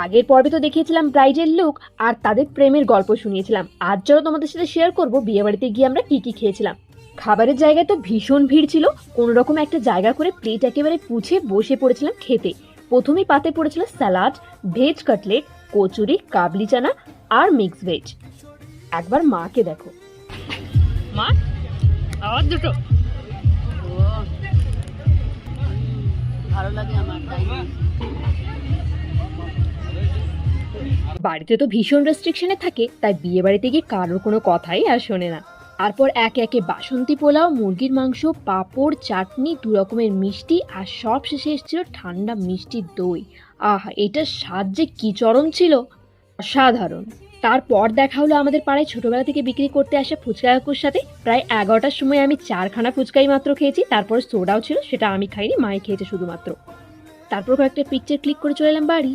আগের পর্বে তো দেখিয়েছিলাম ব্রাইডের লুক আর তাদের প্রেমের গল্প শুনিয়েছিলাম। আজ চলো তোমাদের সাথে শেয়ার করব বিয়ে বাড়িতে গিয়ে আমরা কি কি খেয়েছিলাম। খাবারের জায়গায় তো ভীষণ ভিড় ছিল। কোনো রকম একটা জায়গা করে প্লেট একেবারে পুছে বসে পড়েছিলাম খেতে। প্রথমেই পাতে পড়েছিল স্যালাড, ভেজ কাটলেট, কচুরি, কাবলি চানা আর মিক্স ভেজ। একবার মাকে দেখো। মা, আওয়াজ দুটো ভালো লাগে আমার তাই। বাড়িতে তো ভীষণ রেস্ট্রিকশনে থাকে, তাই বিয়ে বাড়িতে গিয়ে কারোর কোনো কথাই আর শোনে না। তারপর একে একে বাসন্তী পোলাও, মুরগির মাংস, পাঁপড়, চাটনি, দু রকমের মিষ্টি আর সব শেষে এসেছিল ঠান্ডা মিষ্টি দই। আহা, এটার স্বাদ যে কি চরম ছিল, অসাধারণ। তারপর দেখা হলো আমাদের পাড়ায় ছোটবেলা থেকে বিক্রি করতে আসা ফুচকা কাকুর সাথে। প্রায় 11টার সময় আমি 4খানা ফুচকাই মাত্র খেয়েছি, তারপর সোডাও ছিল, সেটা আমি খাইনি, মাই খেয়েছে শুধুমাত্র। তারপর কয়েকটা পিকচার ক্লিক করে চলে এলাম বাড়ি।